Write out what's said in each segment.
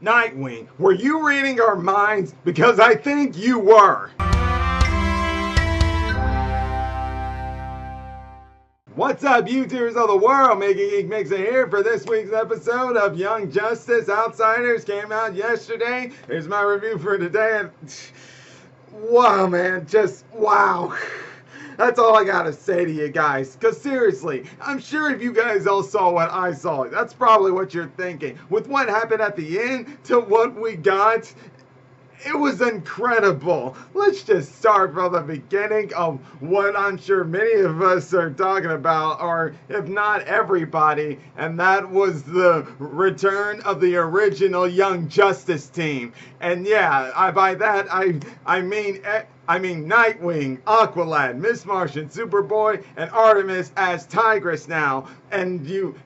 Nightwing, were you reading our minds? Because I think you were. What's up, YouTubers of the world? MegaGeekMixer here for this week's episode of Young Justice Outsiders. Came out yesterday. Here's my review for today. And wow, man, just wow. That's all I gotta say to you guys. Because seriously, I'm sure if you guys all saw what I saw, that's probably what you're thinking. With what happened at the end to what we got, it was incredible. Let's just start from the beginning of what I'm sure many of us are talking about, or if not everybody, and that was the return of the original Young Justice team. And yeah, by that I mean Nightwing, Aqualad, Miss Martian, Superboy, and Artemis as Tigress now. And you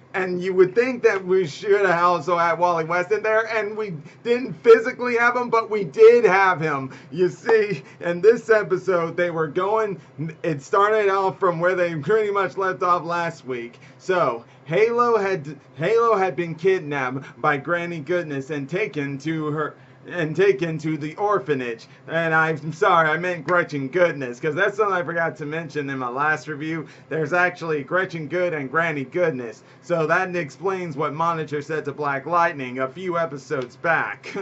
would think that we should have also had Wally West in there, and we didn't physically have him, but we did have him. You see, in this episode, it started off from where they pretty much left off last week. So, Halo had been kidnapped by Granny Goodness and taken to the orphanage. And I'm sorry, I meant Gretchen Goodness, because that's something I forgot to mention in my last review. There's actually Gretchen Good and Granny Goodness. So that explains what Monitor said to Black Lightning a few episodes back.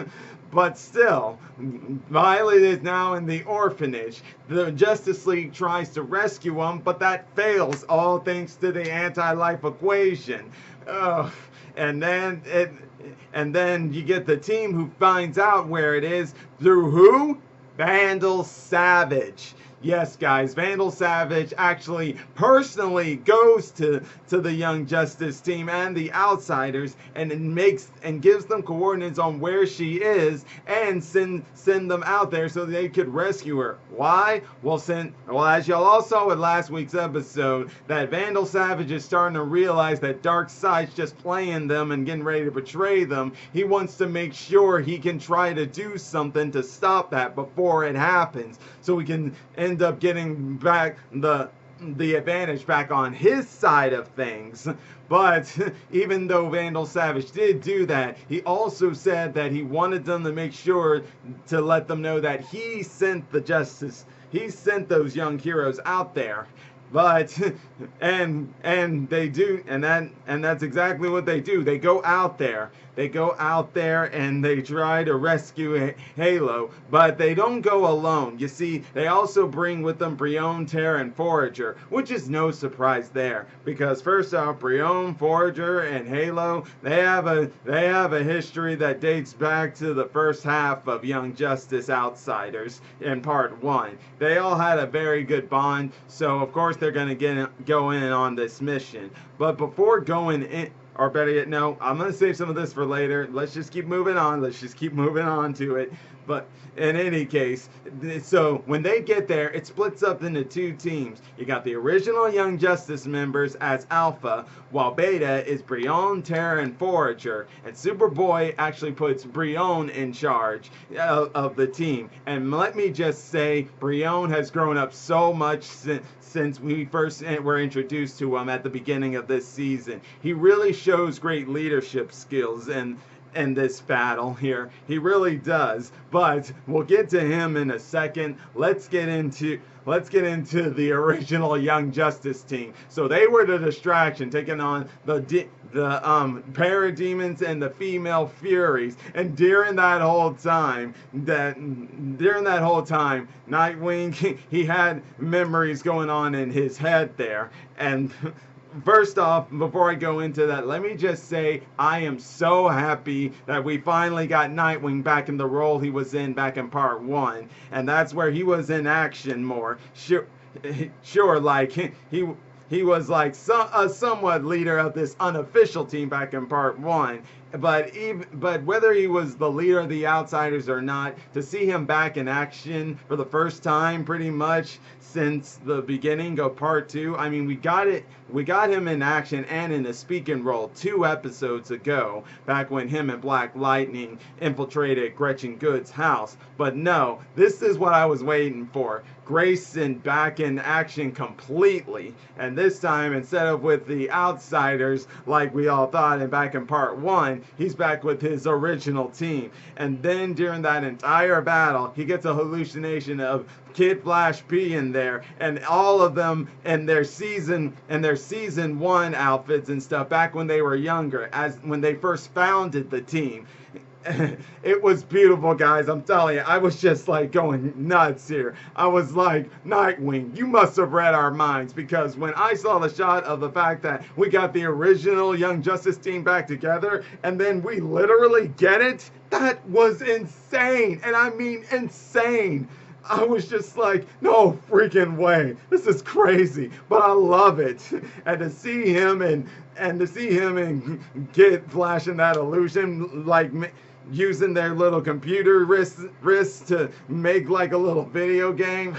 But still, Violet is now in the orphanage. The Justice League tries to rescue him, but that fails, all thanks to the Anti-LifeEquation. And then you get the team who finds out where it is through who? Vandal Savage. Yes, guys, Vandal Savage actually personally goes to the Young Justice team and the Outsiders and gives them coordinates on where she is and send them out there so they could rescue her. Why? Well, as y'all all saw with last week's episode, that Vandal Savage is starting to realize that Darkseid's just playing them and getting ready to betray them. He wants to make sure he can try to do something to stop that before it happens, so we can end up getting back the advantage back on his side of things. But even though Vandal Savage did do that, he also said that he wanted them to make sure to let them know that he sent those young heroes out there. But and they do, and that's exactly what they do. They go out there and they try to rescue Halo, but they don't go alone. You see, they also bring with them Brion, Terra, and Forager, which is no surprise there, because first off, Brion, Forager, and Halo, they have a history that dates back to the first half of Young Justice Outsiders in part 1. They all had a very good bond, so of course they're going to go in on this mission. But before going in, or better yet, no, I'm going to save some of this for later. Let's just keep moving on. Let's just keep moving on to it. But in any case, so when they get there, it splits up into two teams. You got the original Young Justice members as Alpha, while Beta is Brion, Terra, and Forager. And Superboy actually puts Brion in charge of the team. And let me just say, Brion has grown up so much since we first were introduced to him at the beginning of this season. He really shows great leadership skills in this battle here. He really does. But we'll get to him in a second. Let's get into the original Young Justice team. So they were the distraction, taking on the parademons and the female furies. And during that whole time, Nightwing, he had memories going on in his head there. And first off, before I go into that, let me just say I am so happy that we finally got Nightwing back in the role he was in back in part 1. And that's where he was in action more. Sure, like he was like a somewhat leader of this unofficial team back in part 1. But whether he was the leader of the Outsiders or not, to see him back in action for the first time pretty much since the beginning of part 2, I mean, we got him in action and in a speaking role 2 episodes ago, back when him and Black Lightning infiltrated Gretchen Good's house. But no, this is what I was waiting for. Grayson back in action completely, and this time, instead of with the Outsiders like we all thought and back in part 1, he's back with his original team. And then during that entire battle, he gets a hallucination of Kid Flash being there, and all of them in their season 1 outfits and stuff back when they were younger, as when they first founded the team. It was beautiful, guys. I'm telling you, I was just like going nuts here. I was like, Nightwing, you must have read our minds, because when I saw the shot of the fact that we got the original Young Justice team back together and then we literally get it, that was insane. And I mean insane. I was just like, no freaking way. This is crazy, but I love it. And to see him and Kid Flash in that illusion, like using their little computer wrists to make like a little video game.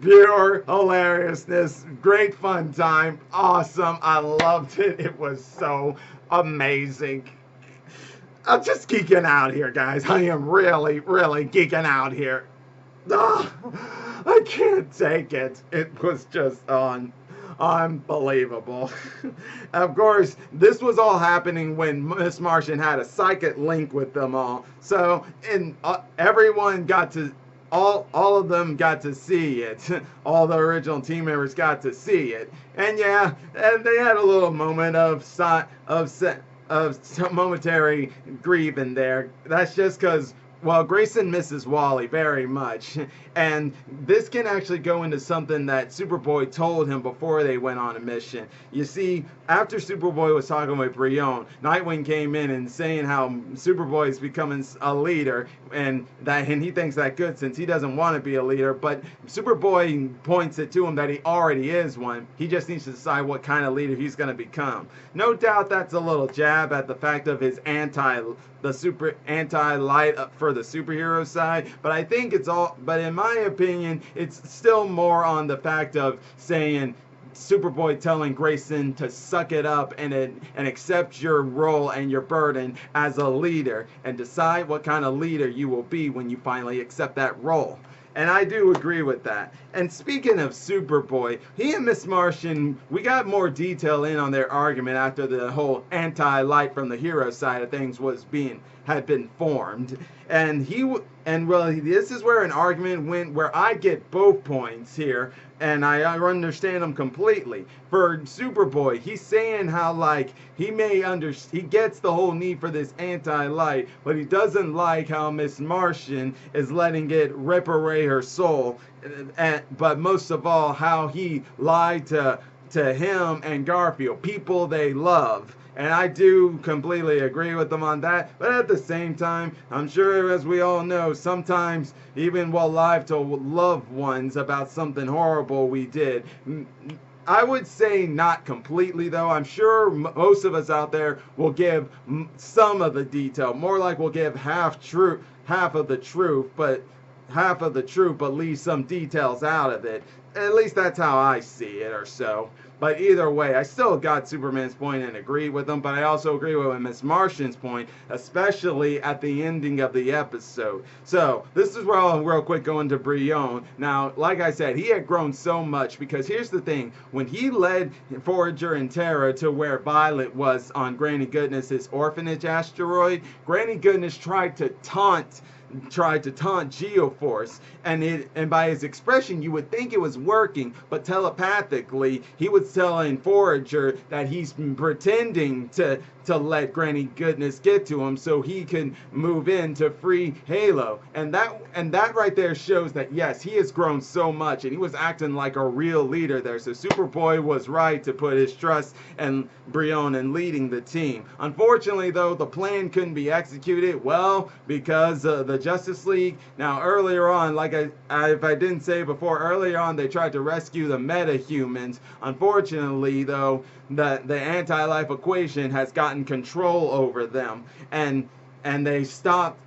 Pure hilariousness, great fun time, awesome. I loved it. It was so amazing. I'm just geeking out here, guys. I am really, really geeking out here. I can't take it. It was just unbelievable. Of course, this was all happening when Miss Martian had a psychic link with them all. So, everyone got to, all of them got to see it. All the original team members got to see it. And yeah, and they had a little moment of momentary grief in there. That's just because, well, Grayson misses Wally very much, and this can actually go into something that Superboy told him before they went on a mission. You see, after Superboy was talking with Brion, Nightwing came in and saying how Superboy is becoming a leader, and he thinks that good since he doesn't want to be a leader, but Superboy points it to him that he already is one. He just needs to decide what kind of leader he's going to become. No doubt that's a little jab at the fact of his anti-light for the superhero side, but I think but in my opinion, it's still more on the fact of saying Superboy telling Grayson to suck it up and accept your role and your burden as a leader and decide what kind of leader you will be when you finally accept that role. And I do agree with that. And speaking of Superboy, he and Miss Martian, we got more detail in on their argument after the whole anti-light from the hero side of things had been formed. And this is where an argument went where I get both points here, and I understand them completely. For Superboy, he's saying how like he gets the whole need for this anti-light, but he doesn't like how Miss Martian is letting it rip away her soul, but most of all how he lied to him and Garfield, people they love. And I do completely agree with them on that. But at the same time, I'm sure, as we all know, sometimes even we'll lie to loved ones about something horrible we did. I would say not completely, though. I'm sure most of us out there will give some of the detail. More like we'll give half of the truth, but leave some details out of it. At least that's how I see it, or so. But either way, I still got Superman's point and agree with him, but I also agree with Miss Martian's point, especially at the ending of the episode. So, this is where I'll real quick go into Brion. Now, like I said, he had grown so much, because here's the thing, when he led Forager and Terra to where Violet was on Granny Goodness's orphanage asteroid, Granny Goodness tried to taunt Geoforce, and by his expression you would think it was working, but telepathically he was telling Forager that he's pretending to let Granny Goodness get to him so he can move in to free Halo. And that right there shows that yes, he has grown so much and he was acting like a real leader there. So Superboy was right to put his trust in Brion in leading the team. Unfortunately though, the plan couldn't be executed well because the Justice League. Now earlier on, like if I didn't say before, earlier on they tried to rescue the metahumans. Unfortunately though, the Anti-LifeEquation has gotten control over them, and they stopped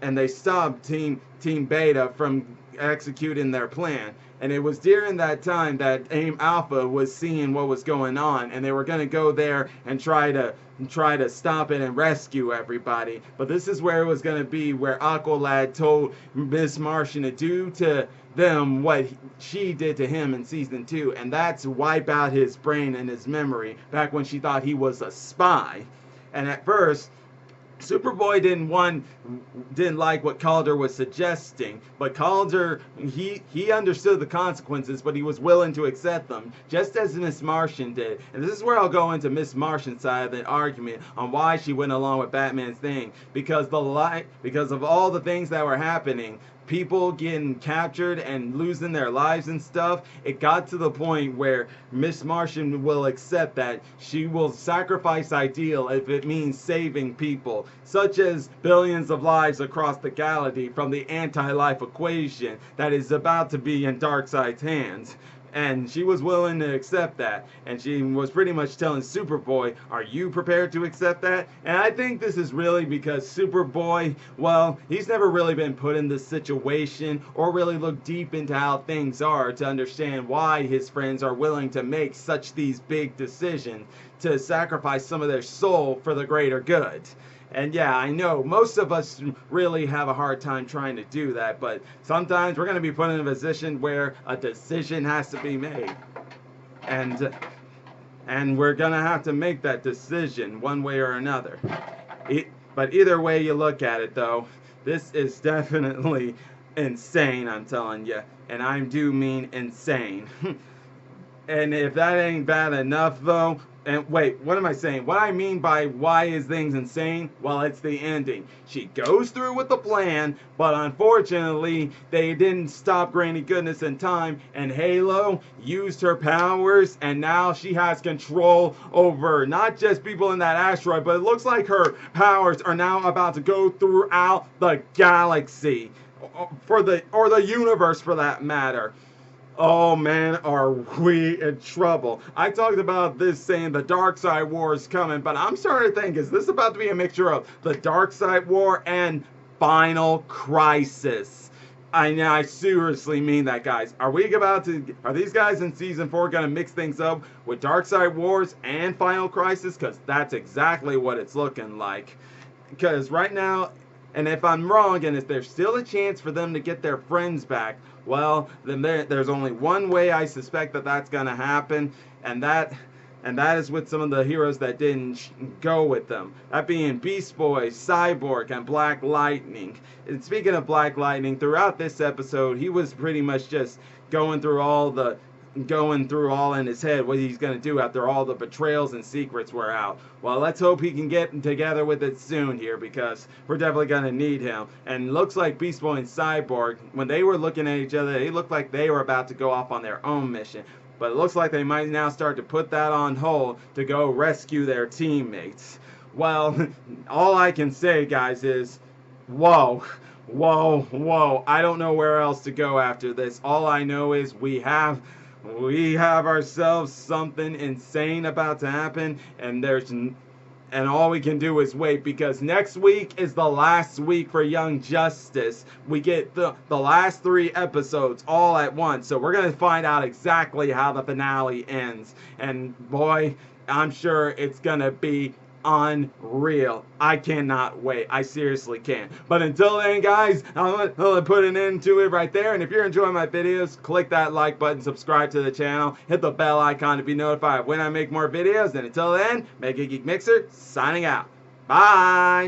Team Beta from executing their plan. And it was during that time that AIM Alpha was seeing what was going on, and they were going to go there and try to stop it and rescue everybody. But this is where it was going to be where Aqualad told Miss Martian to do to them what she did to him in season 2, and that's wipe out his brain and his memory back when she thought he was a spy. And at first Superboy didn't like what Calder was suggesting, but Calder he understood the consequences, but he was willing to accept them, just as Miss Martian did. And this is where I'll go into Miss Martian's side of the argument on why she went along with Batman's thing, because because of all the things that were happening, people getting captured and losing their lives and stuff, it got to the point where Miss Martian will accept that she will sacrifice ideal if it means saving people, such as billions of lives across the galaxy from the anti-life equation that is about to be in Darkseid's hands. And she was willing to accept that. And she was pretty much telling Superboy, are you prepared to accept that? And I think this is really because Superboy, well, he's never really been put in this situation or really looked deep into how things are to understand why his friends are willing to make such these big decisions to sacrifice some of their soul for the greater good. And yeah, I know most of us really have a hard time trying to do that, but sometimes we're going to be put in a position where a decision has to be made. And we're going to have to make that decision one way or another. But either way you look at it, though, this is definitely insane, I'm telling you. And I do mean insane. And if that ain't bad enough, though, and wait, what am I saying? What I mean by why is things insane? Well, it's the ending. She goes through with the plan, but unfortunately, they didn't stop Granny Goodness in time, and Halo used her powers, and now she has control over not just people in that asteroid, but it looks like her powers are now about to go throughout the galaxy, or the universe for that matter. Oh man, are we in trouble. I talked about this saying the Darkseid War is coming, but I'm starting to think, is this about to be a mixture of the Darkseid War and Final Crisis? I seriously mean that, guys. Are these guys in Season 4 going to mix things up with Darkseid Wars and Final Crisis? Because that's exactly what it's looking like. Because right now, and if I'm wrong, and if there's still a chance for them to get their friends back, well, then there's only one way I suspect that that's going to happen, and that is with some of the heroes that didn't go with them. That being Beast Boy, Cyborg, and Black Lightning. And speaking of Black Lightning, throughout this episode, he was pretty much just going through all in his head what he's going to do after all the betrayals and secrets were out. Well, let's hope he can get together with it soon here, because we're definitely going to need him. And looks like Beast Boy and Cyborg, when they were looking at each other, they looked like they were about to go off on their own mission. But it looks like they might now start to put that on hold to go rescue their teammates. Well, all I can say, guys, is whoa. I don't know where else to go after this. All I know is we have ourselves something insane about to happen, and all we can do is wait, because next week is the last week for Young Justice. We get the last 3 episodes all at once, so we're going to find out exactly how the finale ends. And boy, I'm sure it's going to be unreal. I cannot wait. I seriously can't. But until then, guys, I'm gonna put an end to it right there. And if you're enjoying my videos, click that like button, subscribe to the channel, hit the bell icon to be notified when I make more videos. And until then, MegaGeekMixer signing out. Bye.